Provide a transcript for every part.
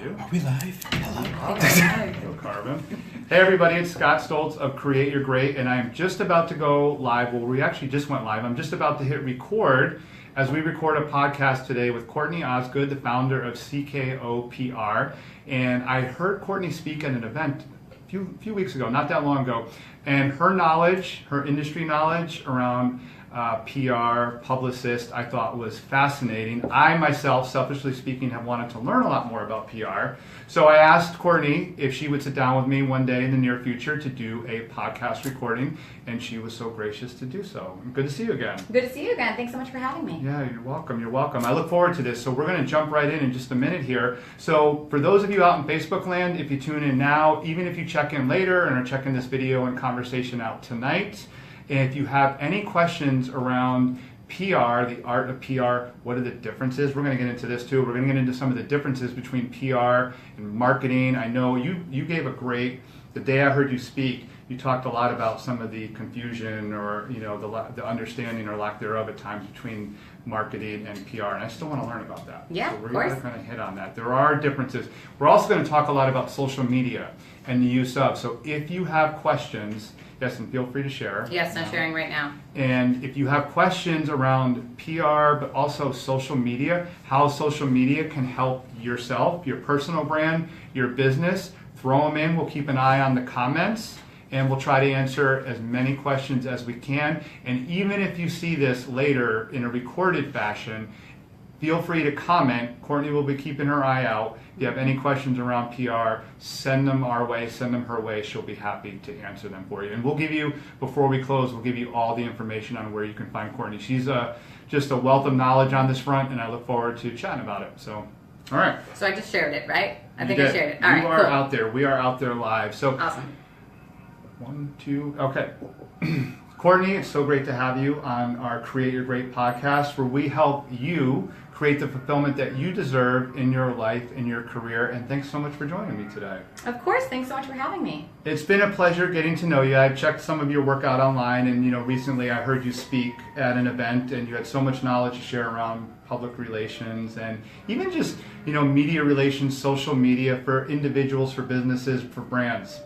2. Are we live? Hello. Hello, Carmen. Hey everybody, it's Scott Stoltz of Create Your Great, and I'm just about to go live. Well, we actually just went live. I'm just about to hit record as we record a podcast today with Courtney Osgood, the founder of CKOPR. And I heard Courtney speak at an event a few weeks ago, not that long ago, and her knowledge, her industry knowledge around PR, publicist, I thought was fascinating. I myself, selfishly speaking, have wanted to learn a lot more about PR. So I asked Courtney if she would sit down with me one day in the near future to do a podcast recording, and she was so gracious to do so. Good to see you again. Good to see you again. Thanks so much for having me. Yeah, you're welcome. You're welcome. I look forward to this. So we're going to jump right in just a minute here. So for those of you out in Facebook land, if you tune in now, even if you check in later and are checking this video and conversation out tonight, and if you have any questions around PR, the art of PR, what are the differences? We're going to get into this too. We're going to get into some of the differences between PR and marketing. I know you gave a great, the day I heard you speak, you talked a lot about some of the confusion or the understanding or lack thereof at times between marketing and PR, and I still want to learn about that. Yeah, so we're going to kind of hit on that. There are differences. We're also going to talk a lot about social media and the use of. So if you have questions, yes, and feel free to share. Yes, I'm sharing right now. And if you have questions around PR, but also social media, how social media can help yourself, your personal brand, your business, throw them in. We'll keep an eye on the comments, and we'll try to answer as many questions as we can. And even if you see this later in a recorded fashion, feel free to comment. Courtney will be keeping her eye out. If you have any questions around PR, send them our way, send them her way. She'll be happy to answer them for you. And we'll give you, before we close, we'll give you all the information on where you can find Courtney. She's just a wealth of knowledge on this front, and I look forward to chatting about it. So, all right. So I just shared it, right? I think did. I shared it. All right, You are cool. out there. We are out there live. So, Awesome. 1, 2, okay. Courtney, it's so great to have you on our Create Your Great podcast, where we help you create the fulfillment that you deserve in your life, in your career, and thanks so much for joining me today. Of course, thanks so much for having me. It's been a pleasure getting to know you. I've checked some of your work out online, and recently I heard you speak at an event, and you had so much knowledge to share around public relations and even just media relations, social media for individuals, for businesses, for brands.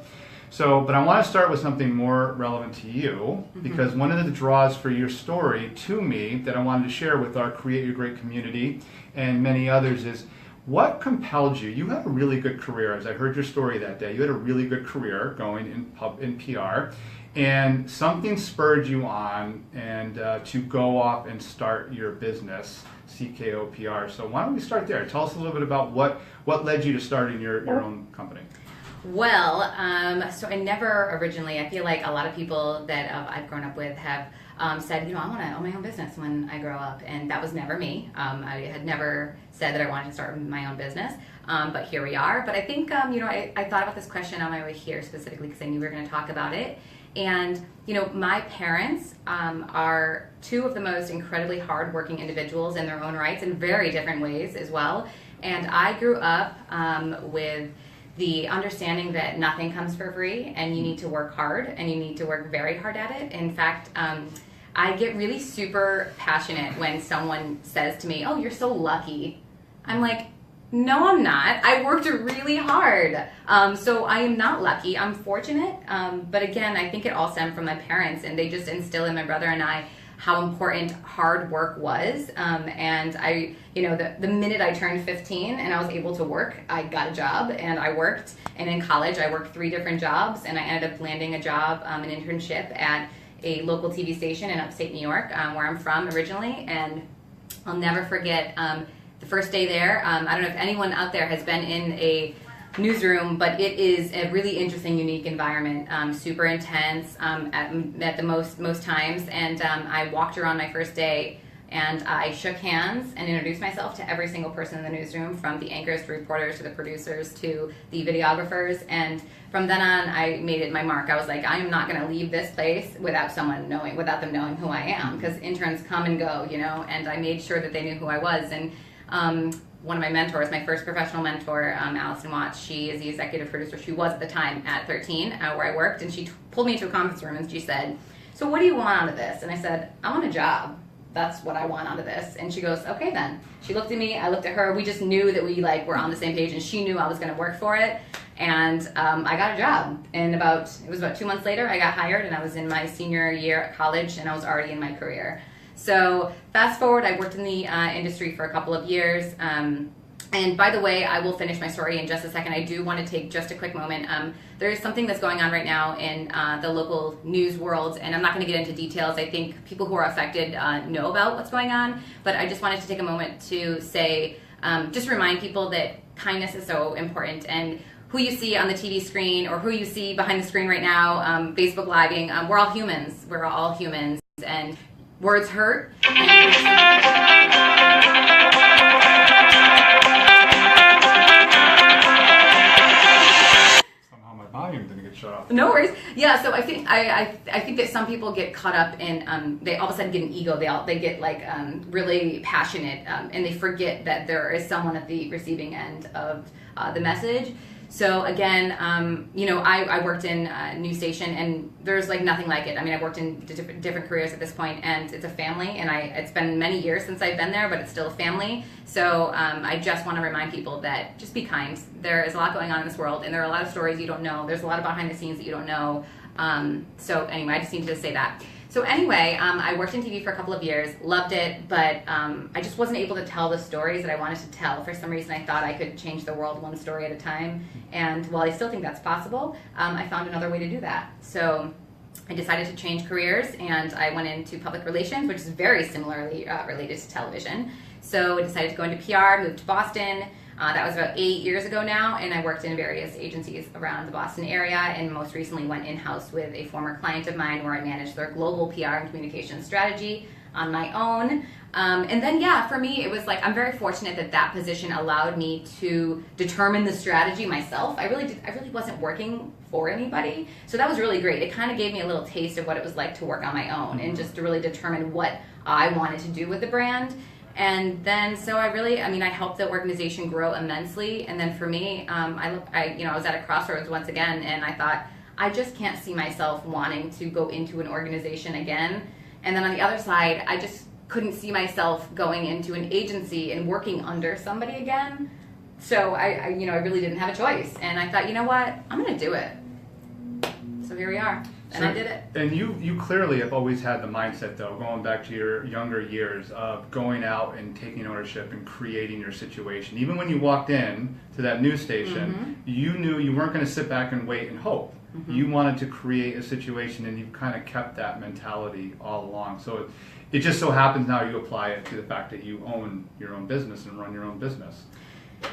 So, but I want to start with something more relevant to you, because one of the draws for your story to me that I wanted to share with our Create Your Great community and many others is, what compelled you? You had a really good career, as I heard your story that day. You had a really good career going in PR, and something spurred you on and to go off and start your business, CKOPR. So why don't we start there? Tell us a little bit about what led you to starting your own company. Well, so I never originally, I feel like a lot of people that I've grown up with have said, I want to own my own business when I grow up, and that was never me. I had never said that I wanted to start my own business, but here we are. But I think, I thought about this question on my way here specifically because I knew we were going to talk about it. And, my parents are two of the most incredibly hardworking individuals in their own rights in very different ways as well. And I grew up with the understanding that nothing comes for free and you need to work hard and you need to work very hard at it. In fact, I get really super passionate when someone says to me, "Oh, you're so lucky." I'm like, no, I'm not. I worked really hard. So I am not lucky. I'm fortunate. But again, I think it all stemmed from my parents, and they just instilled in my brother and I how important hard work was. And I, the minute I turned 15 and I was able to work, I got a job and I worked. And in college, I worked 3 different jobs, and I ended up landing a job, an internship at a local TV station in upstate New York, where I'm from originally. And I'll never forget the first day there. I don't know if anyone out there has been in a newsroom, but it is a really interesting, unique environment, super intense at the most times. And I walked around my first day and I shook hands and introduced myself to every single person in the newsroom, from the anchors to reporters to the producers to the videographers. And from then on, I made it my mark. I was like, I am not going to leave this place without them knowing who I am, because interns come and go, and I made sure that they knew who I was. And one of my mentors, my first professional mentor, Allison Watts, she is the executive producer. She was at the time at 13, where I worked, and she pulled me into a conference room and she said, "So what do you want out of this?" And I said, "I want a job." that's what I want out of this. And she goes, okay then. She looked at me, I looked at her. We just knew that we like were on the same page, and she knew I was going to work for it. And I got a job. And it was about 2 months later, I got hired, and I was in my senior year at college, and I was already in my career. So fast forward, I worked in the industry for a couple of years. And by the way, I will finish my story in just a second. I do want to take just a quick moment. There is something that's going on right now in the local news world, and I'm not going to get into details. I think people who are affected know about what's going on, but I just wanted to take a moment to say, just remind people that kindness is so important, and who you see on the TV screen or who you see behind the screen right now, Facebook Living, we're all humans. We're all humans, and words hurt. Volume didn't get shut off. No worries. Yeah, so I think that some people get caught up in they all of a sudden get an ego. They get like really passionate, and they forget that there is someone at the receiving end of the message. So again, I worked in a news station, and there's like nothing like it. I mean, I've worked in different careers at this point, and it's a family, and it's been many years since I've been there, but it's still a family. So I just want to remind people that just be kind. There is a lot going on in this world, and there are a lot of stories you don't know. There's a lot of behind the scenes that you don't know. So anyway, I just needed to say that. So anyway, I worked in TV for a couple of years, loved it, but I just wasn't able to tell the stories that I wanted to tell. For some reason, I thought I could change the world one story at a time. And while I still think that's possible, I found another way to do that. So I decided to change careers, and I went into public relations, which is very similarly related to television. So I decided to go into PR, moved to Boston. That was about 8 years ago now, and I worked in various agencies around the Boston area, and most recently went in-house with a former client of mine where I managed their global PR and communication strategy on my own. And then, yeah, for me, it was like, I'm very fortunate that position allowed me to determine the strategy myself. I really wasn't working for anybody, so that was really great. It kind of gave me a little taste of what it was like to work on my own and just to really determine what I wanted to do with the brand. And then, so I helped the organization grow immensely. And then for me, I was at a crossroads once again, and I thought, I just can't see myself wanting to go into an organization again. And then on the other side, I just couldn't see myself going into an agency and working under somebody again. So I really didn't have a choice. And I thought, you know what, I'm going to do it. So here we are. And I did it. And you clearly have always had the mindset, though, going back to your younger years, of going out and taking ownership and creating your situation. Even when you walked in to that news station, you knew you weren't going to sit back and wait and hope. You wanted to create a situation, and you've kind of kept that mentality all along. So it just so happens now you apply it to the fact that you own your own business and run your own business.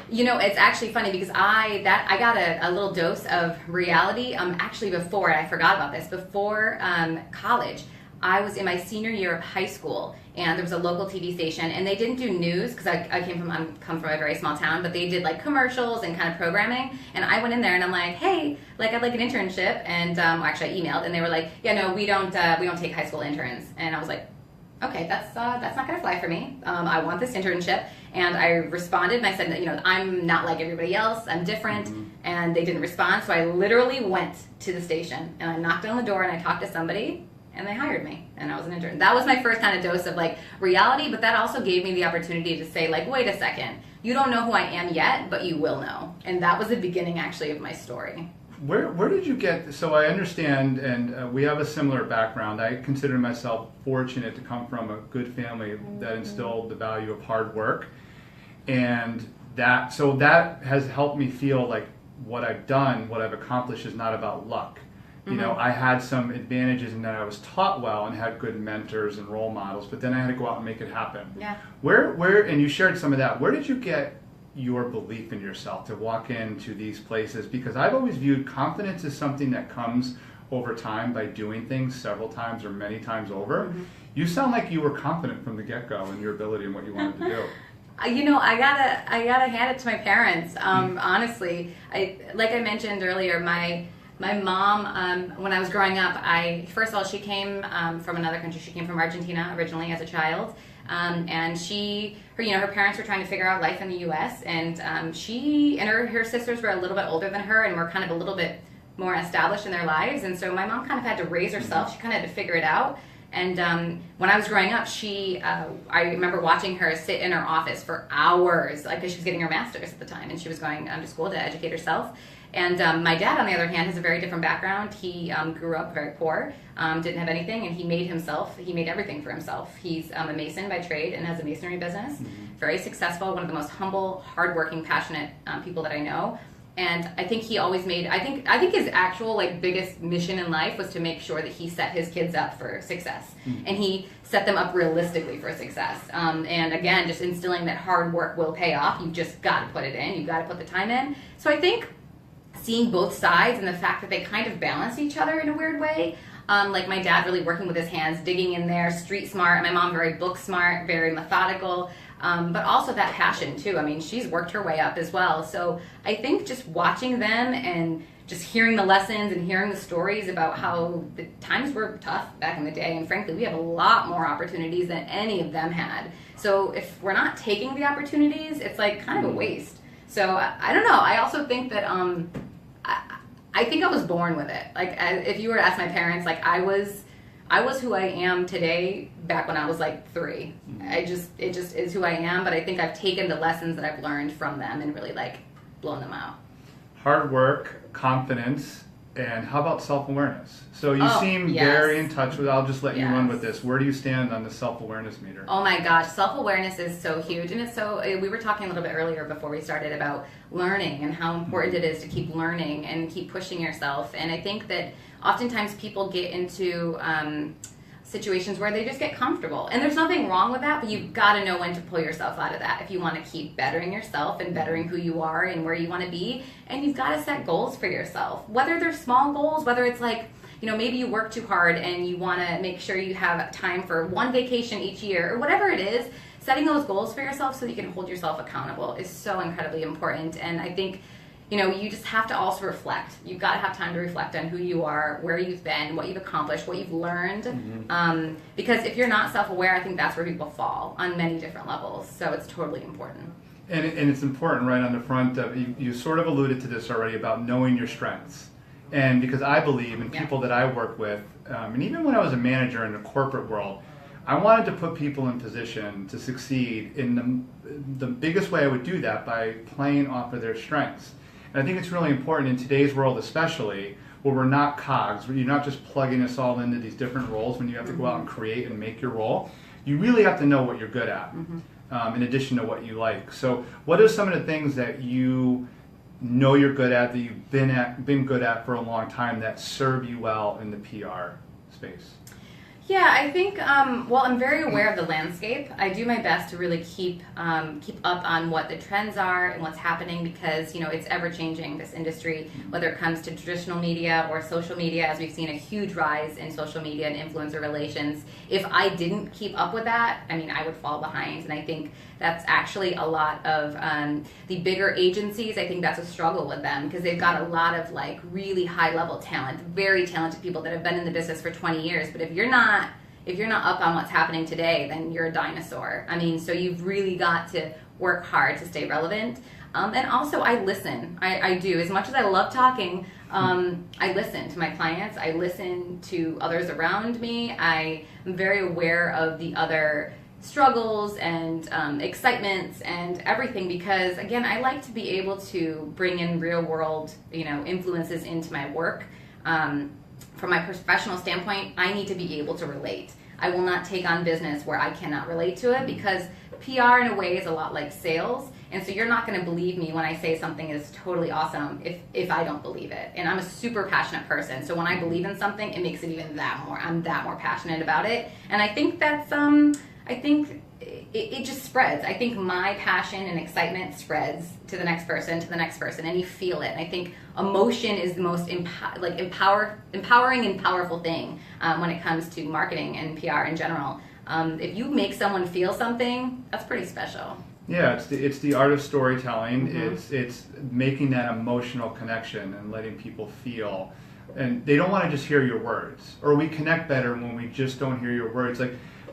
You know, it's actually funny because I got a little dose of reality actually before, and I forgot about this, before college. I was in my senior year of high school, and there was a local TV station, and they didn't do news because I come from a very small town, but they did like commercials and kind of programming. And I went in there and I'm like, hey, like I'd like an internship, and actually I emailed, and they were like, yeah, no, we don't take high school interns. And I was like, okay, that's not gonna fly for me. I want this internship. And I responded, and I said that, I'm not like everybody else, I'm different. And they didn't respond, so I literally went to the station, and I knocked on the door, and I talked to somebody, and they hired me, and I was an intern. That was my first kind of dose of like reality, but that also gave me the opportunity to say, like, wait a second, you don't know who I am yet, but you will know. And that was the beginning actually of my story. Where did you get, so I understand, and we have a similar background. I consider myself fortunate to come from a good family that instilled the value of hard work. And that has helped me feel like what I've done, what I've accomplished is not about luck. You know, I had some advantages in that I was taught well and had good mentors and role models, but then I had to go out and make it happen. Yeah. Where, and you shared some of that, where did you get your belief in yourself to walk into these places? Because I've always viewed confidence as something that comes over time by doing things several times or many times over. You sound like you were confident from the get-go in your ability and what you wanted to do. I gotta hand it to my parents. Honestly, like I mentioned earlier, my mom, when I was growing up, first of all, she came from another country. She came from Argentina originally as a child. And her parents were trying to figure out life in the U.S. And she and her sisters were a little bit older than her and were kind of a little bit more established in their lives. And so my mom kind of had to raise herself. She kind of had to figure it out. And when I was growing up, I remember watching her sit in her office for hours, like, because she was getting her master's at the time, and she was going to school to educate herself. And my dad, on the other hand, has a very different background. He grew up very poor, didn't have anything, and he made everything for himself. He's a mason by trade and has a masonry business. Very successful, one of the most humble, hardworking, passionate people that I know. And I think he always I think his actual biggest mission in life was to make sure that he set his kids up for success. And he set them up realistically for success. And again, just instilling that hard work will pay off. You've just got to put it in. You've got to put the time in. So I think seeing both sides and the fact that they kind of balance each other in a weird way. Like my dad really working with his hands, digging in there, street smart. My mom very book smart, very methodical. But also that passion too. I mean, she's worked her way up as well. So I think just watching them and just hearing the lessons and hearing the stories about how the times were tough back in the day. And frankly, we have a lot more opportunities than any of them had. So if we're not taking the opportunities, it's kind of a waste. So I don't know. I also think that I think I was born with it. If you were to ask my parents, I was who I am today back when I was 3. It just is who I am, but I think I've taken the lessons that I've learned from them and really blown them out. Hard work, confidence, and how about self-awareness? So you seem yes. very in touch with, I'll just let you Yes. run with this. Where do you stand on the self-awareness meter? Oh my gosh, self-awareness is so huge. And we were talking a little bit earlier before we started about learning and how important it is to keep learning and keep pushing yourself. And I think that oftentimes people get into situations where they just get comfortable. And there's nothing wrong with that, but you've got to know when to pull yourself out of that if you want to keep bettering yourself and bettering who you are and where you want to be. And you've got to set goals for yourself, whether they're small goals, whether it's maybe you work too hard and you want to make sure you have time for one vacation each year or whatever it is. Setting those goals for yourself so that you can hold yourself accountable is so incredibly important. And I think you just have to also reflect. You've got to have time to reflect on who you are, where you've been, what you've accomplished, what you've learned. Because if you're not self-aware, I think that's where people fall on many different levels. So it's totally important. And it's important right on the front of, you sort of alluded to this already about knowing your strengths. And because I believe in people that I work with, and even when I was a manager in the corporate world, I wanted to put people in position to succeed in the biggest way I would do that by playing off of their strengths. And I think it's really important in today's world, especially where we're not cogs, where you're not just plugging us all into these different roles when you have to go out and create and make your role. You really have to know what you're good at, in addition to what you like. So what are some of the things that you know you're good at, that you've been good at for a long time, that serve you well in the PR space? Yeah, I think, I'm very aware of the landscape. I do my best to really keep up on what the trends are and what's happening because, it's ever-changing, this industry, whether it comes to traditional media or social media, as we've seen a huge rise in social media and influencer relations. If I didn't keep up with that, I would fall behind. And I think that's actually a lot of the bigger agencies. I think that's a struggle with them because they've got a lot of really high-level talent, very talented people that have been in the business for 20 years. But if you're not up on what's happening today, then you're a dinosaur. So you've really got to work hard to stay relevant. And also, I listen. I do. As much as I love talking, I listen to my clients. I listen to others around me. I am very aware of the other struggles and excitements and everything because, again, I like to be able to bring in real-world, influences into my work. From my professional standpoint, I need to be able to relate. I will not take on business where I cannot relate to it because PR in a way is a lot like sales. And so you're not going to believe me when I say something is totally awesome if I don't believe it. And I'm a super passionate person. So when I believe in something, it makes it even I'm that more passionate about it. And I think that's, it just spreads. I think my passion and excitement spreads to the next person, and you feel it. And I think emotion is the most empowering and powerful thing when it comes to marketing and PR in general. If you make someone feel something, that's pretty special. Yeah, it's the art of storytelling. It's making that emotional connection and letting people feel. And they don't want to just hear your words. Or we connect better when we just don't hear your words.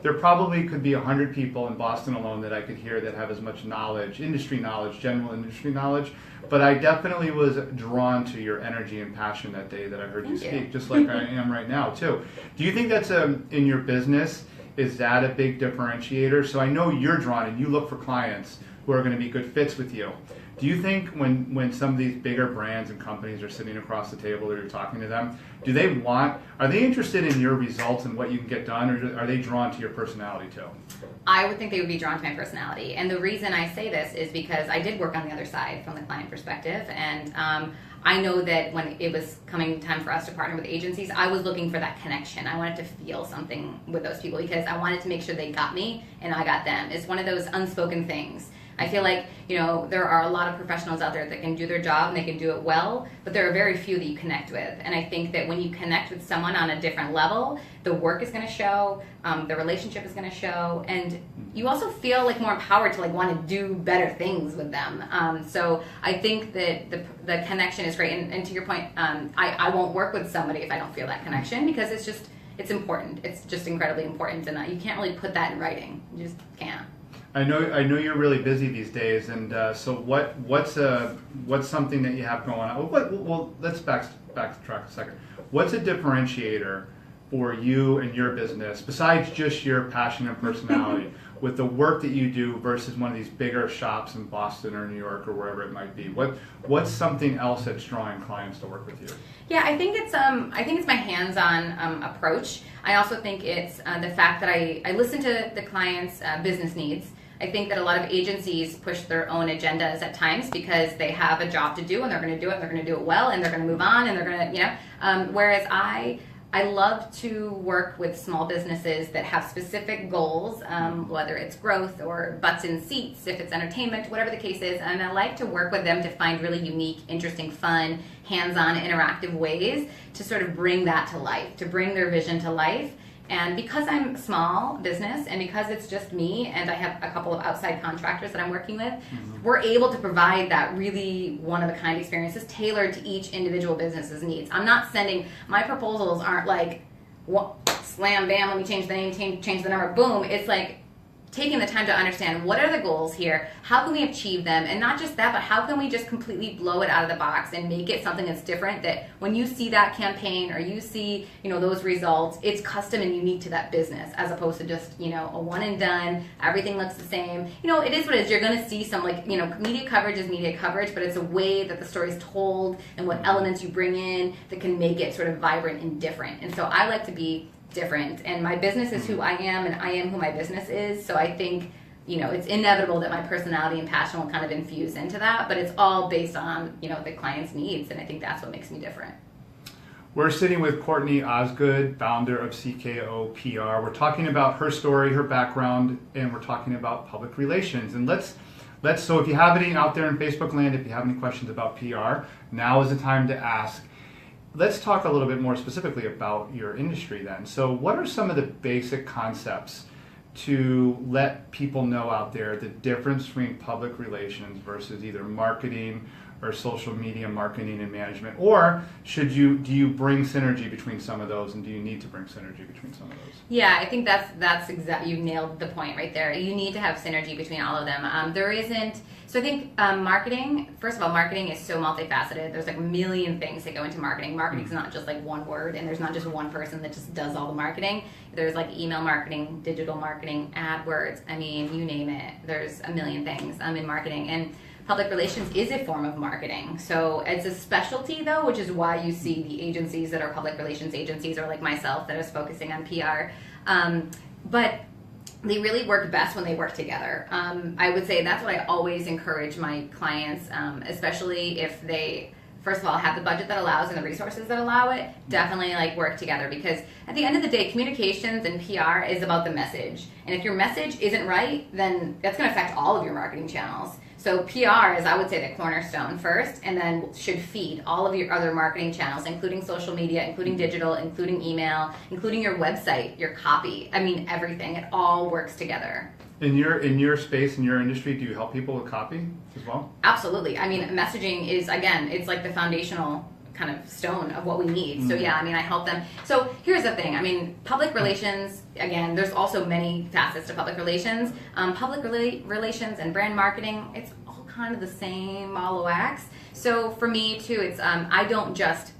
there probably could be 100 people in Boston alone that I could hear that have as much knowledge, industry knowledge, general industry knowledge. But I definitely was drawn to your energy and passion that day that I heard you speak, just like I am right now too. Do you think that's in your business? Is that a big differentiator? So I know you're drawn and you look for clients who are going to be good fits with you. Do you think when some of these bigger brands and companies are sitting across the table or you're talking to them, are they interested in your results and what you can get done, or are they drawn to your personality too? I would think they would be drawn to my personality. And the reason I say this is because I did work on the other side from the client perspective. And I know that when it was coming time for us to partner with agencies, I was looking for that connection. I wanted to feel something with those people because I wanted to make sure they got me and I got them. It's one of those unspoken things. I feel like, there are a lot of professionals out there that can do their job and they can do it well, but there are very few that you connect with. And I think that when you connect with someone on a different level, the work is going to show, the relationship is going to show, and you also feel like more empowered to like want to do better things with them. So I think that the connection is great. And to your point, I won't work with somebody if I don't feel that connection because it's important. It's just incredibly important, and you can't really put that in writing. You just can't. I know you're really busy these days, and so what's something that you have going on? Well, let's backtrack a second. What's a differentiator for you and your business besides just your passion and personality with the work that you do versus one of these bigger shops in Boston or New York or wherever it might be? What's something else that's drawing clients to work with you? Yeah, I think it's my hands-on approach. I also think it's the fact that I listen to the client's business needs. I think that a lot of agencies push their own agendas at times because they have a job to do and they're going to do it, and they're going to do it well, and they're going to move on, and they're going to, whereas I love to work with small businesses that have specific goals, whether it's growth or butts in seats, if it's entertainment, whatever the case is, and I like to work with them to find really unique, interesting, fun, hands-on, interactive ways to sort of bring that to life, to bring their vision to life. And because I'm a small business and because it's just me and I have a couple of outside contractors that I'm working with, we're able to provide that really one-of-a-kind experiences tailored to each individual business's needs. I'm not my proposals aren't like, slam, bam, let me change the name, change the number, boom. It's like taking the time to understand what are the goals here, how can we achieve them, and not just that, but how can we just completely blow it out of the box and make it something that's different, that when you see that campaign or you see, those results, it's custom and unique to that business as opposed to just, a one and done, everything looks the same. It is what it is. You're going to see some media coverage is media coverage, but it's a way that the story is told and what elements you bring in that can make it sort of vibrant and different. And so I like to be different, and my business is who I am and I am who my business is, so I think it's inevitable that my personality and passion will kind of infuse into that, but it's all based on the client's needs, and I think that's what makes me different. We're sitting with Courtney Osgood, founder of CKO PR. We're talking about her story, her background, and we're talking about public relations. And so if you have any out there in Facebook land, if you have any questions about PR, now is the time to ask. Let's talk a little bit more specifically about your industry then. So what are some of the basic concepts to let people know out there the difference between public relations versus either marketing or social media marketing and management? Or do you bring synergy between some of those, and do you need to bring synergy between some of those? Yeah, I think that's exactly, you nailed the point right there. You need to have synergy between all of them. There isn't. So I think marketing, first of all, marketing is so multifaceted. There's like a million things that go into marketing. Marketing's not just like one word, and there's not just one person that just does all the marketing. There's like email marketing, digital marketing, AdWords, you name it. There's a million things in marketing. And public relations is a form of marketing. So it's a specialty though, which is why you see the agencies that are public relations agencies, or like myself that is focusing on PR. But they really work best when they work together. I would say that's what I always encourage my clients, especially if they, first of all, have the budget that allows and the resources that allow it, definitely work together, because at the end of the day, communications and PR is about the message. And if your message isn't right, then that's going to affect all of your marketing channels. So PR is, I would say, the cornerstone first, and then should feed all of your other marketing channels, including social media, including digital, including email, including your website, your copy. Everything. It all works together. In your space, in your industry, do you help people with copy as well? Absolutely. Messaging is, again, it's like the foundational kind of stone of what we need. So yeah, I mean, I help them. So here's the thing. I mean, public relations, again, there's also many facets to public relations. Relations and brand marketing, it's all kind of the same ball of wax. So for me too, it's I don't just,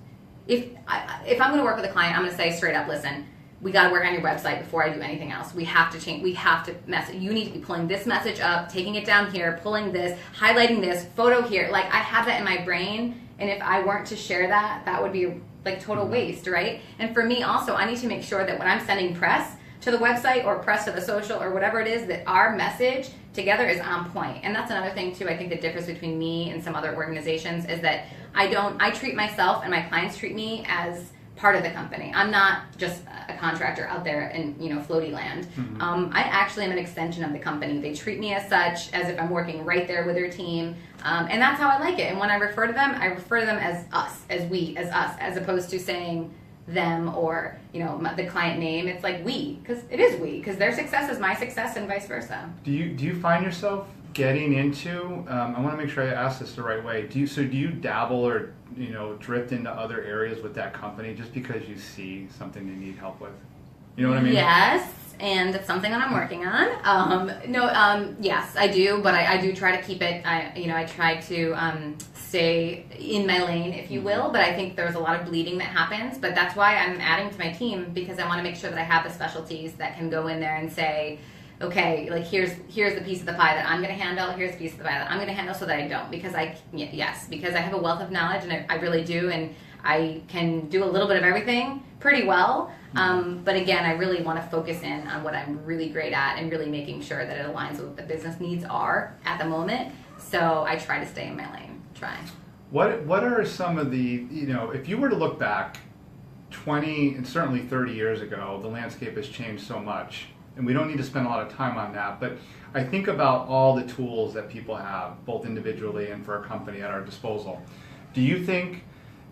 if I'm going to work with a client, I'm going to say straight up, listen, we got to work on your website before I do anything else. We have to change. We have to message. You need to be pulling this message up, taking it down here, pulling this, highlighting this, photo here. Like, I have that in my brain, and if I weren't to share that, that would be like total waste, right? And for me also, I need to make sure that when I'm sending press to the website or press to the social or whatever it is, that our message together is on point. And that's another thing too, I think the difference between me and some other organizations is that I treat myself and my clients treat me as part of the company. I'm not just a contractor out there in, floaty land. I actually am an extension of the company. They treat me as such, as if I'm working right there with their team. And that's how I like it. And when I refer to them as us, as we, as us, as opposed to saying them or, the client name. It's like we, because it is we, because their success is my success and vice versa. Do you find yourself getting into, I want to make sure I ask this the right way. Do you dabble or, drift into other areas with that company just because you see something they need help with? You know what I mean? Yes, and it's something that I'm working on. Yes, I do, but I do try to keep it, I try to stay in my lane, if you will, but I think there's a lot of bleeding that happens, but that's why I'm adding to my team, because I want to make sure that I have the specialties that can go in there and say, okay, like here's the piece of the pie that I'm going to handle. Here's the piece of the pie that I'm going to handle, so that I don't, because I have a wealth of knowledge, and I really do, and I can do a little bit of everything pretty well. But again, I really want to focus in on what I'm really great at, and really making sure that it aligns with what the business needs are at the moment. So I try to stay in my lane. What are some of the, if you were to look back 20 and certainly 30 years ago, the landscape has changed so much. And we don't need to spend a lot of time on that, but I think about all the tools that people have, both individually and for a company, at our disposal. Do you think,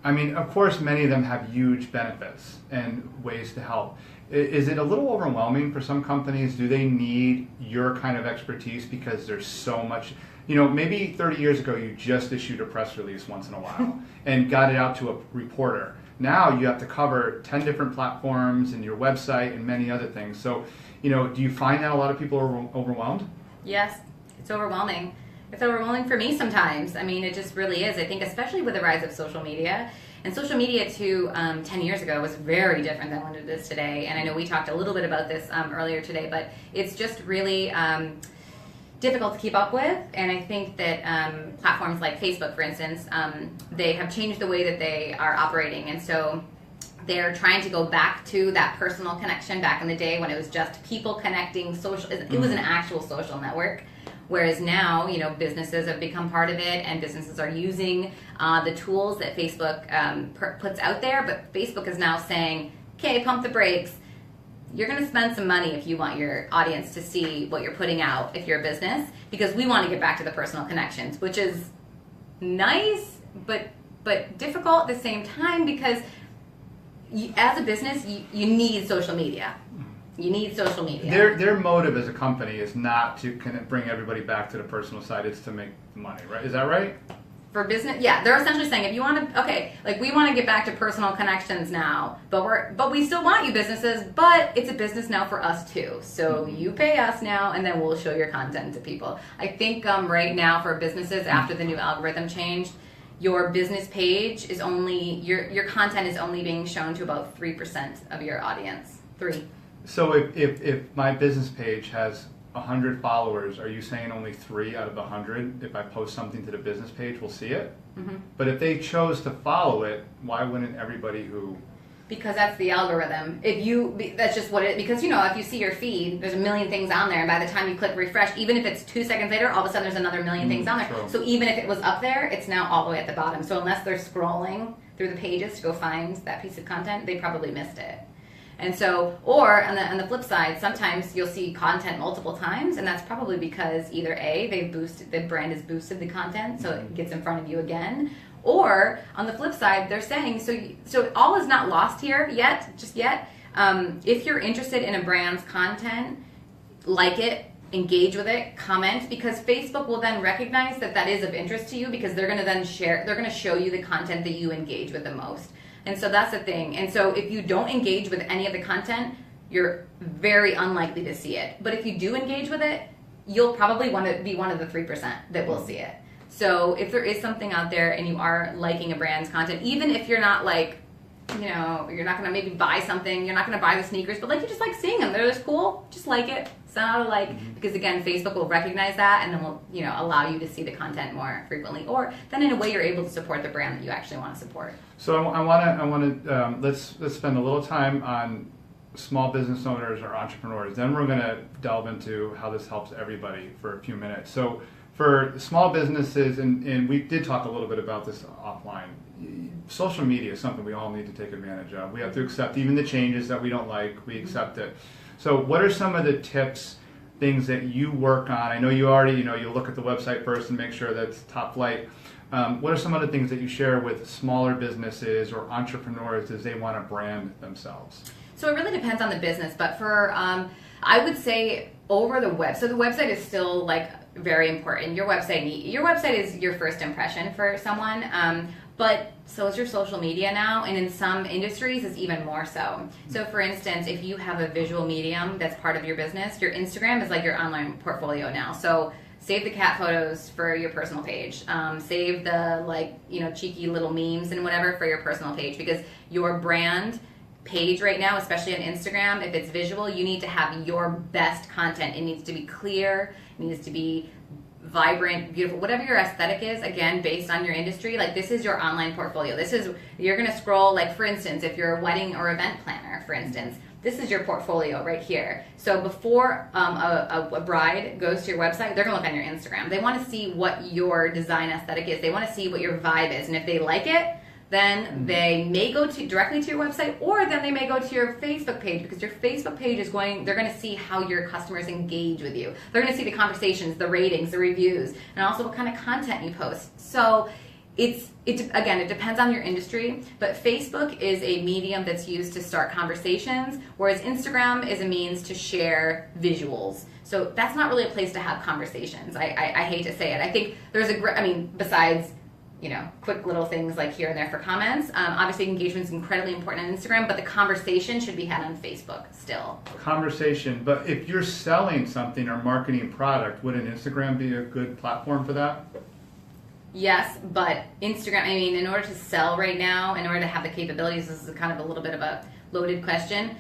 of course, many of them have huge benefits and ways to help. Is it a little overwhelming for some companies? Do they need your kind of expertise because there's so much? Maybe 30 years ago you just issued a press release once in a while and got it out to a reporter. Now you have to cover 10 different platforms and your website and many other things. So, do you find that a lot of people are overwhelmed? Yes, it's overwhelming. It's overwhelming for me sometimes. It just really is. I think especially with the rise of social media. And social media too, 10 years ago was very different than what it is today. And I know we talked a little bit about this earlier today, but it's just really difficult to keep up with. And I think that platforms like Facebook, for instance, they have changed the way that they are operating. And so they're trying to go back to that personal connection back in the day when it was just people connecting social. It was an actual social network. Whereas now, businesses have become part of it, and businesses are using the tools that Facebook puts out there. But Facebook is now saying, okay, pump the brakes. You're going to spend some money if you want your audience to see what you're putting out if you're a business, because we want to get back to the personal connections, which is nice, but difficult at the same time, because as a business, you need social media. You need social media. Their motive as a company is not to kind of bring everybody back to the personal side. It's to make money, right? Is that right? For business, yeah. They're essentially saying, if you want to, we want to get back to personal connections now, but we still want you businesses, but it's a business now for us too. So you pay us now, and then we'll show your content to people. I think right now for businesses, after the new algorithm changed, your business page is only, your content is only being shown to about 3% of your audience. 3. So if my business page has 100 followers, are you saying only 3 out of the 100, if I post something to the business page, will see it? Mm-hmm. But if they chose to follow it, why wouldn't everybody who... Because that's the algorithm. That's just what it, because if you see your feed, there's a million things on there, and by the time you click refresh, even if it's 2 seconds later, all of a sudden there's another million things on there. True. So even if it was up there, it's now all the way at the bottom. So unless they're scrolling through the pages to go find that piece of content, they probably missed it. And so, or on the flip side, sometimes you'll see content multiple times, and that's probably because either A, the brand has boosted the content, so it gets in front of you again, or on the flip side, they're saying, so all is not lost here yet. If you're interested in a brand's content, like it, engage with it, comment, because Facebook will then recognize that that is of interest to you, because they're going to then they're going to show you the content that you engage with the most. And so that's the thing. And so if you don't engage with any of the content, you're very unlikely to see it. But if you do engage with it, you'll probably want to be one of the 3% that will see it. So if there is something out there and you are liking a brand's content, even if you're not like, you know, you're not going to maybe buy something, you're not going to buy the sneakers, but like you just like seeing them, they're just cool, just like it, send out a like, because again, Facebook will recognize that and then will, you know, allow you to see the content more frequently, or then in a way you're able to support the brand that you actually want to support. So I want to let's spend a little time on small business owners or entrepreneurs. Then we're going to delve into how this helps everybody for a few minutes. So for small businesses, and we did talk a little bit about this offline, social media is something we all need to take advantage of. We have to accept even the changes that we don't like, we accept it. So what are some of the tips, things that you work on? I know you already, you look at the website first and make sure that's top flight. What are some of the things that you share with smaller businesses or entrepreneurs as they want to brand themselves? So it really depends on the business, but for, I would say over the web, so the website is still like very important. Your website is your first impression for someone, but so is your social media now, and in some industries it's even more so. So for instance, if you have a visual medium that's part of your business, your Instagram is like your online portfolio now. So save the cat photos for your personal page. Save the cheeky little memes and whatever for your personal page, because your brand page right now, especially on Instagram, if it's visual, you need to have your best content. It needs to be clear, it needs to be vibrant, beautiful, whatever your aesthetic is, again, based on your industry. Like, this is your online portfolio. You're going to scroll, like, for instance, if you're a wedding or event planner, for instance, this is your portfolio right here. So before a bride goes to your website, they're going to look on your Instagram. They want to see what your design aesthetic is. They want to see what your vibe is. And if they like it, then they may go directly to your website, or then they may go to your Facebook page, because your Facebook page they're going to see how your customers engage with you. They're going to see the conversations, the ratings, the reviews, and also what kind of content you post. So it depends on your industry, but Facebook is a medium that's used to start conversations, whereas Instagram is a means to share visuals. So that's not really a place to have conversations. I hate to say it. I think there's besides quick little things like here and there for comments. Obviously, engagement is incredibly important on Instagram, but the conversation should be had on Facebook still. Conversation, but if you're selling something or marketing a product, wouldn't Instagram be a good platform for that? Yes, but Instagram, in order to sell right now, in order to have the capabilities, this is kind of a little bit of a loaded question,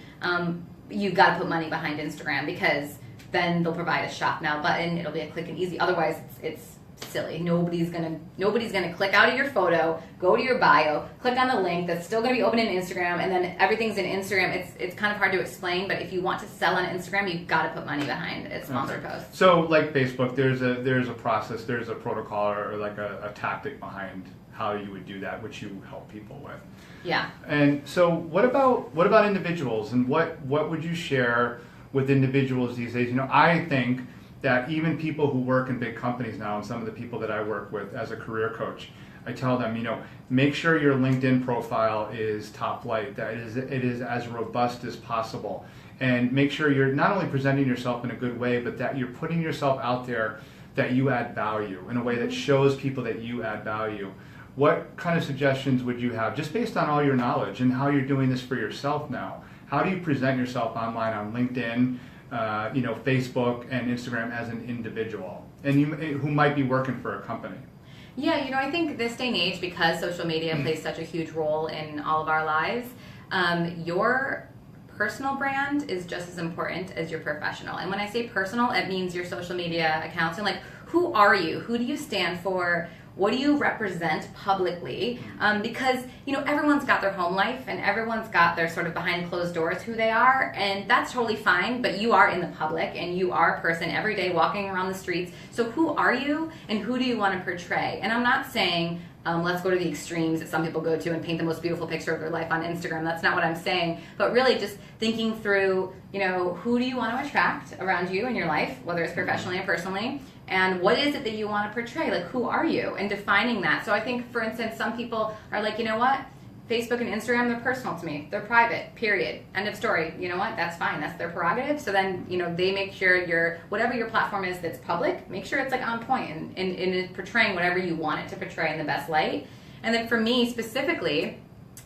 you've got to put money behind Instagram, because then they'll provide a shop now button. It'll be a quick and easy. Otherwise, it's silly. Nobody's gonna click out of your photo, go to your bio, click on the link that's still gonna be open in Instagram, and then everything's in Instagram. It's kind of hard to explain, but if you want to sell on Instagram, you've got to put money behind its sponsored posts. So like Facebook, there's a process, there's a protocol, or like a tactic behind how you would do that, which you help people with. Yeah. And so what about individuals, and what would you share with individuals these days? I think that even people who work in big companies now, and some of the people that I work with as a career coach, I tell them, make sure your LinkedIn profile is top flight, that it is as robust as possible, and make sure you're not only presenting yourself in a good way, but that you're putting yourself out there that you add value in a way that shows people that you add value. What kind of suggestions would you have, just based on all your knowledge and how you're doing this for yourself now? How do you present yourself online on LinkedIn, Facebook and Instagram as an individual, and who might be working for a company? Yeah, I think this day and age, because social media plays such a huge role in all of our lives, your personal brand is just as important as your professional. And when I say personal, it means your social media accounts, and like, who are you? Who do you stand for? What do you represent publicly? Because, everyone's got their home life, and everyone's got their sort of behind closed doors who they are, and that's totally fine, but you are in the public, and you are a person every day walking around the streets. So who are you, and who do you want to portray? And I'm not saying let's go to the extremes that some people go to and paint the most beautiful picture of their life on Instagram. That's not what I'm saying. But really just thinking through, who do you want to attract around you in your life, whether it's professionally or personally, and what is it that you want to portray? Like, who are you? And defining that. So I think, for instance, some people are like, you know what? Facebook and Instagram, they're personal to me. They're private, period. End of story. You know what? That's fine. That's their prerogative. So then, they make sure whatever your platform is that's public, make sure it's like on point and it's portraying whatever you want it to portray in the best light. And then for me specifically,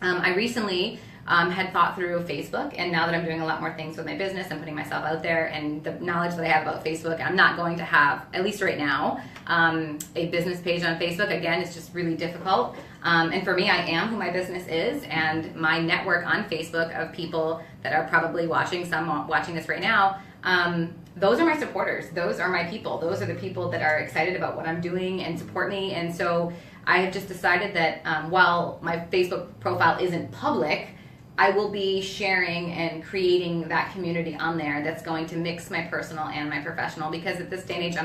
I recently had thought through Facebook, and now that I'm doing a lot more things with my business and putting myself out there and the knowledge that I have about Facebook, I'm not going to have, at least right now, a business page on Facebook. Again, it's just really difficult. And for me, I am who my business is, and my network on Facebook of people that are probably watching this right now, those are my supporters. Those are my people. Those are the people that are excited about what I'm doing and support me. And so I have just decided that while my Facebook profile isn't public, I will be sharing and creating that community on there that's going to mix my personal and my professional, because at this day and age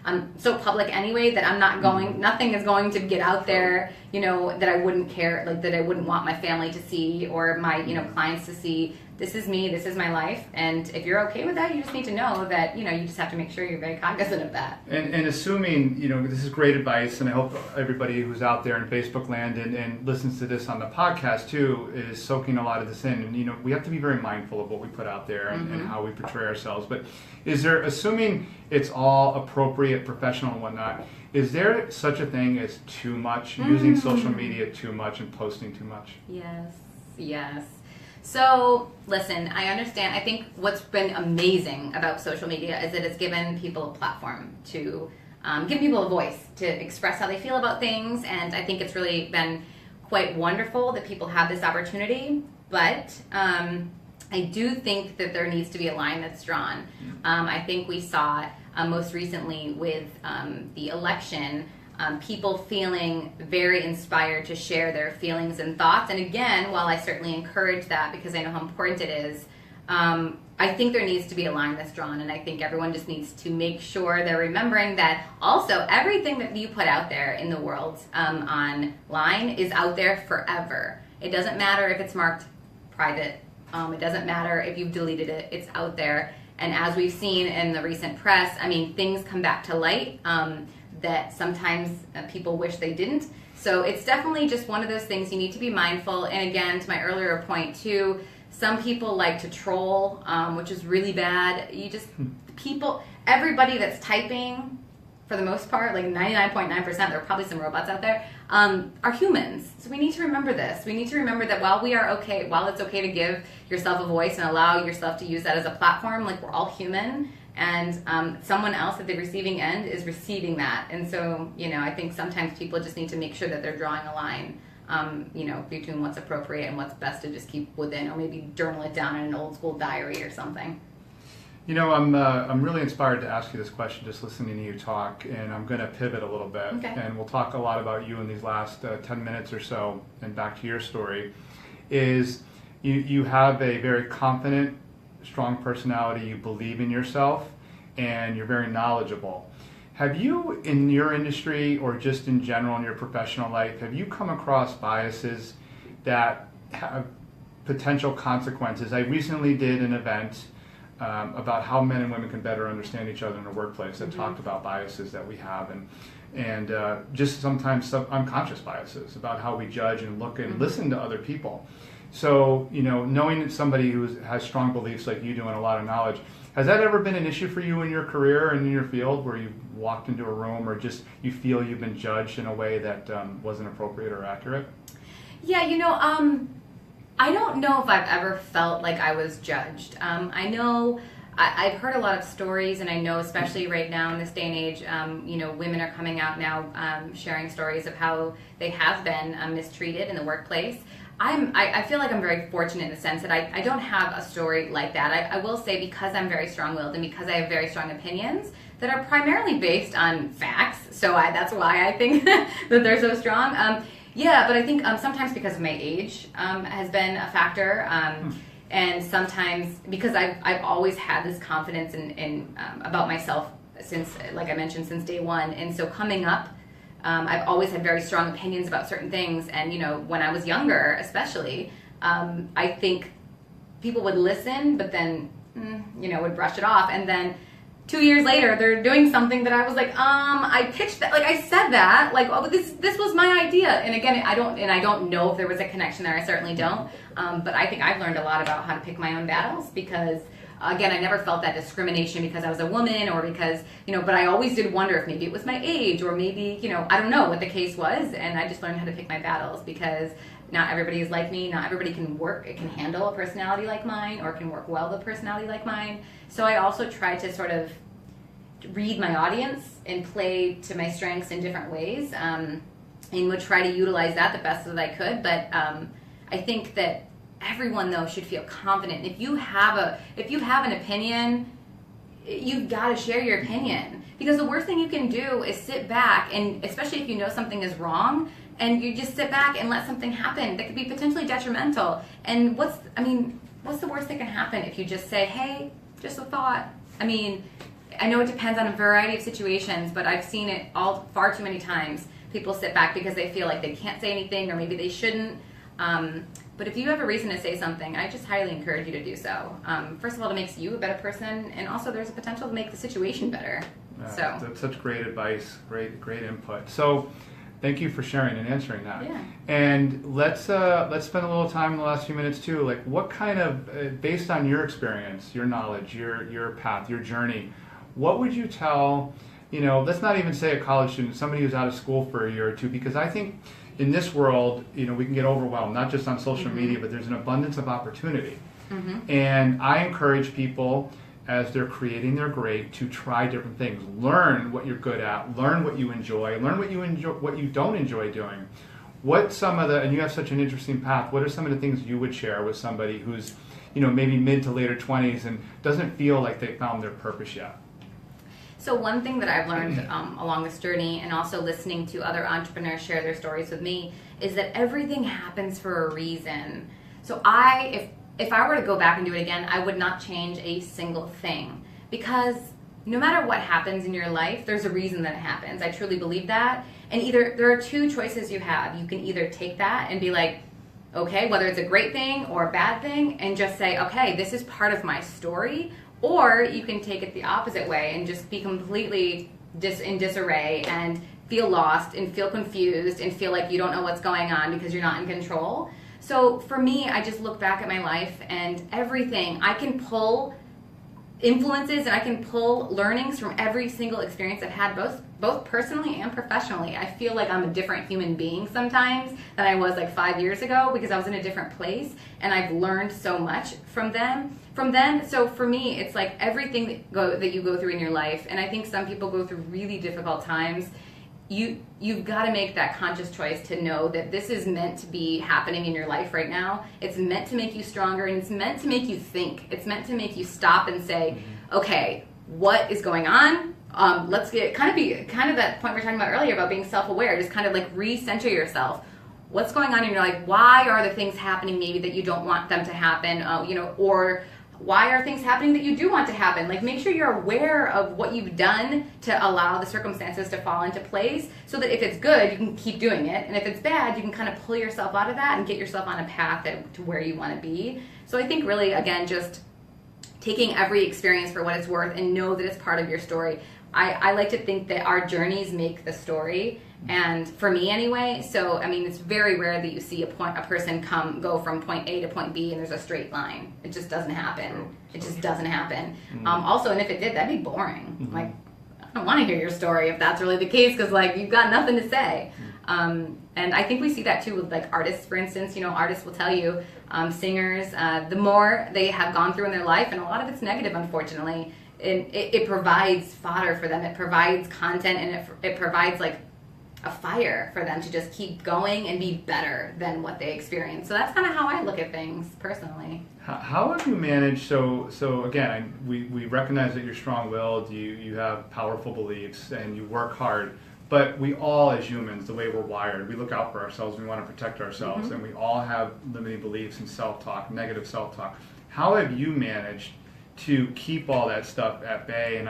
I'm so public anyway that nothing is going to get out there, that I wouldn't care, like that I wouldn't want my family to see or my, clients to see. This is me, this is my life, and if you're okay with that, you just need to know that, you just have to make sure you're very cognizant of that. And assuming, this is great advice, and I hope everybody who's out there in Facebook land and listens to this on the podcast too is soaking a lot of this in. And, we have to be very mindful of what we put out there and how we portray ourselves. But assuming it's all appropriate, professional and whatnot, is there such a thing as too much, using social media too much and posting too much? Yes. So, listen, I understand. I think what's been amazing about social media is that it's given people a platform to give people a voice to express how they feel about things, and I think it's really been quite wonderful that people have this opportunity, but I do think that there needs to be a line that's drawn. I think we saw most recently with the election, people feeling very inspired to share their feelings and thoughts. And again, while I certainly encourage that because I know how important it is, I think there needs to be a line that's drawn, and I think everyone just needs to make sure they're remembering that also everything that you put out there in the world online is out there forever. It doesn't matter if it's marked private. It doesn't matter if you've deleted it. It's out there. And as we've seen in the recent press, things come back to light that sometimes people wish they didn't. So it's definitely just one of those things you need to be mindful. And again, to my earlier point too, some people like to troll, which is really bad. Everybody that's typing, for the most part, like 99.9%, there are probably some robots out there, are humans. So we need to remember this. We need to remember that while it's okay to give yourself a voice and allow yourself to use that as a platform, like we're all human, and someone else at the receiving end is receiving that. And so, I think sometimes people just need to make sure that they're drawing a line, between what's appropriate and what's best to just keep within, or maybe journal it down in an old school diary or something. I'm really inspired to ask you this question just listening to you talk, and I'm going to pivot a little bit. Okay. And we'll talk a lot about you in these last 10 minutes or so, and back to your story. Is you have a very confident, strong personality, you believe in yourself, and you're very knowledgeable. Have you, in your industry or just in general in your professional life, have you come across biases that have potential consequences? I recently did an event about how men and women can better understand each other in the workplace that talked about biases that we have and just sometimes unconscious biases about how we judge and look and listen to other people. So, knowing that somebody who has strong beliefs like you do and a lot of knowledge, has that ever been an issue for you in your career and in your field where you walked into a room or just you feel you've been judged in a way that wasn't appropriate or accurate? Yeah, I don't know if I've ever felt like I was judged. I know I've heard a lot of stories, and I know especially right now in this day and age, women are coming out now sharing stories of how they have been mistreated in the workplace. I feel like I'm very fortunate in the sense that I don't have a story like that. I will say, because I'm very strong-willed and because I have very strong opinions that are primarily based on facts, so that's why I think that they're so strong. Yeah, but I think sometimes because of my age has been a factor, and sometimes because I've always had this confidence in about myself since, like I mentioned, since day one, and so coming up, I've always had very strong opinions about certain things, and when I was younger, especially, I think people would listen, but then would brush it off, and then 2 years later, they're doing something that I was like, I pitched that, like I said that, like, oh, this was my idea. And again, I don't know if there was a connection there. I certainly don't. But I think I've learned a lot about how to pick my own battles because, again, I never felt that discrimination because I was a woman or because, but I always did wonder if maybe it was my age or maybe, I don't know what the case was. And I just learned how to pick my battles because not everybody is like me. Not everybody can handle a personality like mine or can work well with a personality like mine. So I also try to sort of read my audience and play to my strengths in different ways, and would try to utilize that the best that I could. But I think that everyone though should feel confident. If you have an opinion, you've got to share your opinion, because the worst thing you can do is sit back, and especially if you know something is wrong, and you just sit back and let something happen that could be potentially detrimental. And what's the worst that can happen if you just say, hey, just a thought? I mean, I know it depends on a variety of situations, but I've seen it all far too many times. People sit back because they feel like they can't say anything or maybe they shouldn't. But if you have a reason to say something, I just highly encourage you to do so. First of all, it makes you a better person, and also there's a potential to make the situation better. So that's such great advice, great input. So thank you for sharing and answering that. Yeah. And let's spend a little time in the last few minutes too. Like, what kind of, based on your experience, your knowledge, your path, your journey, what would you tell, let's not even say a college student, somebody who's out of school for a year or two, because I think in this world, we can get overwhelmed, not just on social media, but there's an abundance of opportunity. And I encourage people, as they're creating their grade, to try different things. Learn what you're good at, learn what you enjoy, learn what you don't enjoy doing. And you have such an interesting path, what are some of the things you would share with somebody who's, maybe mid to later 20s and doesn't feel like they found their purpose yet? So one thing that I've learned along this journey, and also listening to other entrepreneurs share their stories with me, is that everything happens for a reason. So if I were to go back and do it again, I would not change a single thing, because no matter what happens in your life, there's a reason that it happens. I truly believe that. And there are two choices you have. You can either take that and be like, okay, whether it's a great thing or a bad thing, and just say, okay, this is part of my story. Or you can take it the opposite way and just be completely in disarray and feel lost and feel confused and feel like you don't know what's going on because you're not in control. So for me, I just look back at my life and everything. I can pull influences and I can pull learnings from every single experience I've had, both personally and professionally. I feel like I'm a different human being sometimes than I was like 5 years ago, because I was in a different place and I've learned so much from them. So for me, it's like everything that you go through in your life, and I think some people go through really difficult times. You've got to make that conscious choice to know that this is meant to be happening in your life right now. It's meant to make you stronger, and it's meant to make you think. It's meant to make you stop and say, okay, what is going on? Let's get kind of that point we were talking about earlier about being self-aware. Just kind of like recenter yourself. What's going on in your life? Why are the things happening maybe that you don't want them to happen? Or why are things happening that you do want to happen? Like, make sure you're aware of what you've done to allow the circumstances to fall into place, so that if it's good, you can keep doing it. And if it's bad, you can kind of pull yourself out of that and get yourself on a path to where you want to be. So I think really, again, just taking every experience for what it's worth and know that it's part of your story. I like to think that our journeys make the story, and for me anyway. So I mean, it's very rare that you see a person go from point A to point B and there's a straight line. It just doesn't happen. It just doesn't happen. Also, and if it did, that'd be boring. Like, I don't want to hear your story if that's really the case, because like you've got nothing to say. And I think we see that too with like artists, for instance. Artists will tell you, singers, the more they have gone through in their life, and a lot of it's negative, unfortunately, it provides fodder for them. It provides content, and it provides like a fire for them to just keep going and be better than what they experienced. So that's kind of how I look at things personally. How have you managed, so again, we recognize that you're strong-willed, you have powerful beliefs, and you work hard, but we all, as humans, the way we're wired, we look out for ourselves, we want to protect ourselves, and we all have limiting beliefs and self-talk, negative self-talk. How have you managed to keep all that stuff at bay? And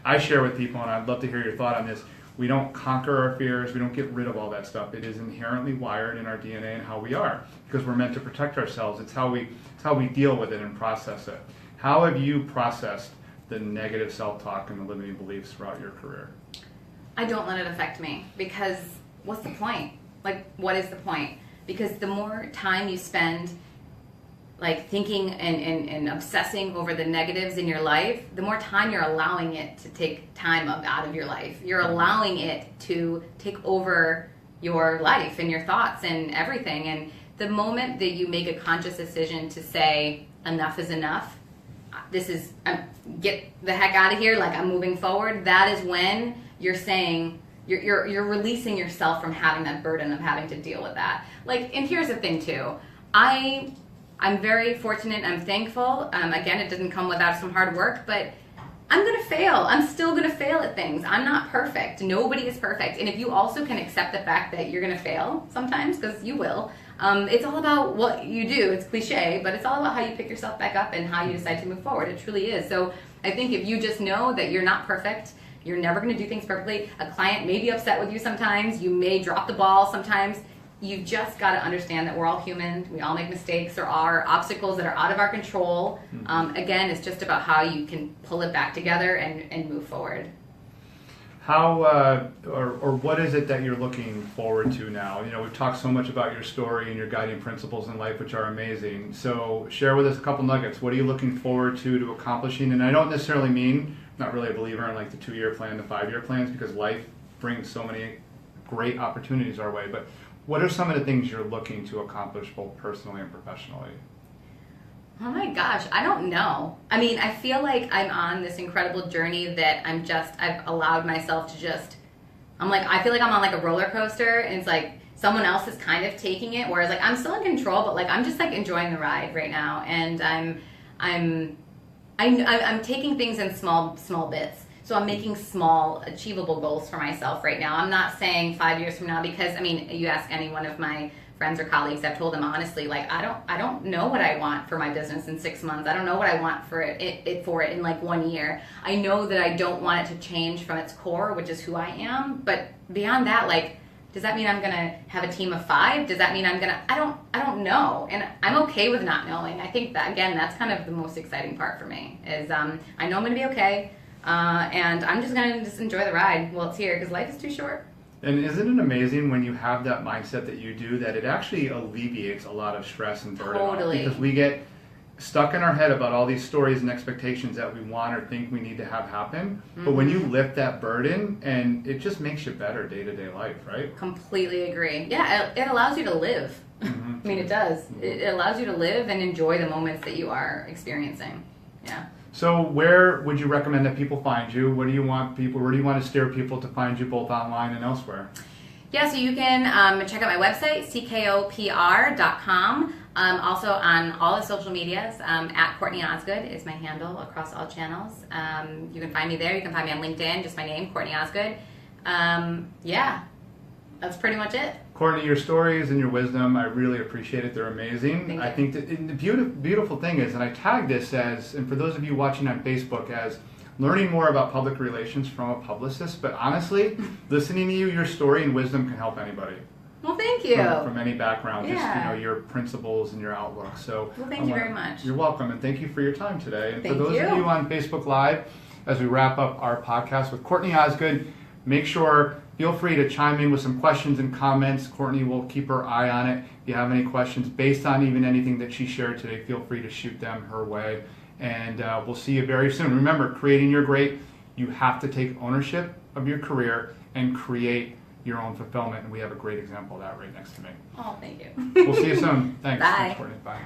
I share with people, and I'd love to hear your thought on this, we don't conquer our fears, we don't get rid of all that stuff. It is inherently wired in our DNA and how we are, because we're meant to protect ourselves. It's how we deal with it and process it. How have you processed the negative self-talk and the limiting beliefs throughout your career? I don't let it affect me, because what's the point? Like, what is the point? Because the more time you spend like thinking and obsessing over the negatives in your life, the more time you're allowing it to take time out of your life. You're allowing it to take over your life and your thoughts and everything. And the moment that you make a conscious decision to say, enough is enough, this is, get the heck out of here, like I'm moving forward, that is when you're saying, you're releasing yourself from having that burden of having to deal with that. Like, and here's the thing too, I'm very fortunate, I'm thankful. Again, it didn't come without some hard work, but I'm going to fail. I'm still going to fail at things. I'm not perfect. Nobody is perfect. And if you also can accept the fact that you're going to fail sometimes, because you will, it's all about what you do. It's cliche, but it's all about how you pick yourself back up and how you decide to move forward. It truly is. So I think if you just know that you're not perfect, you're never going to do things perfectly. A client may be upset with you sometimes. You may drop the ball sometimes. You've just got to understand that we're all human. We all make mistakes. There are obstacles that are out of our control. Again, it's just about how you can pull it back together and move forward. How or what is it that you're looking forward to now? You know, we've talked so much about your story and your guiding principles in life, which are amazing. So share with us a couple nuggets. What are you looking forward to accomplishing? And I don't necessarily mean, I'm not really a believer in like the 2-year plan, the 5-year plans, because life brings so many great opportunities our way. But what are some of the things you're looking to accomplish both personally and professionally? Oh my gosh, I don't know. I mean, I feel like I'm on this incredible journey that I've allowed myself to just, I feel like I'm on like a roller coaster, and it's like someone else is kind of taking it, whereas like I'm still in control, but like I'm just like enjoying the ride right now, and I'm taking things in small bits. So I'm making small, achievable goals for myself right now. I'm not saying 5 years from now, because I mean, you ask any one of my friends or colleagues, I've told them honestly, like I don't know what I want for my business in 6 months. I don't know what I want for it in like 1 year. I know that I don't want it to change from its core, which is who I am. But beyond that, like, does that mean I'm gonna have a team of 5? Does that mean I don't know, and I'm okay with not knowing. I think that again, that's kind of the most exciting part for me. Is I know I'm gonna be okay. And I'm just going to enjoy the ride while it's here, because life is too short. And isn't it amazing when you have that mindset that you do, that it actually alleviates a lot of stress and burden? Totally. Because we get stuck in our head about all these stories and expectations that we want or think we need to have happen. But when you lift that burden, and it just makes you better day-to-day life, right? Completely agree. Yeah, it allows you to live. I mean, it does. It allows you to live and enjoy the moments that you are experiencing. Yeah. So where would you recommend that people find you? Where do you want to steer people to find you, both online and elsewhere? Yeah, so you can check out my website, ckopr.com. Also on all the social medias, at Courtney Osgood is my handle across all channels. You can find me there. You can find me on LinkedIn, just my name, Courtney Osgood. Yeah, that's pretty much it. Courtney, your stories and your wisdom, I really appreciate it. They're amazing. I think that the beautiful thing is, and I tag this as, and for those of you watching on Facebook, as learning more about public relations from a publicist, but honestly, listening to you, your story and wisdom can help anybody. Well, thank you. From any background, just your principles and your outlook. So, well, thank you very much. You're welcome, and thank you for your time today. And thank for those of you on Facebook Live, as we wrap up our podcast with Courtney Osgood, feel free to chime in with some questions and comments. Courtney will keep her eye on it. If you have any questions based on even anything that she shared today, feel free to shoot them her way. And we'll see you very soon. Remember, creating your great, you have to take ownership of your career and create your own fulfillment. And we have a great example of that right next to me. Oh, thank you. We'll see you soon. Thanks. Bye. Thanks, Courtney. Bye.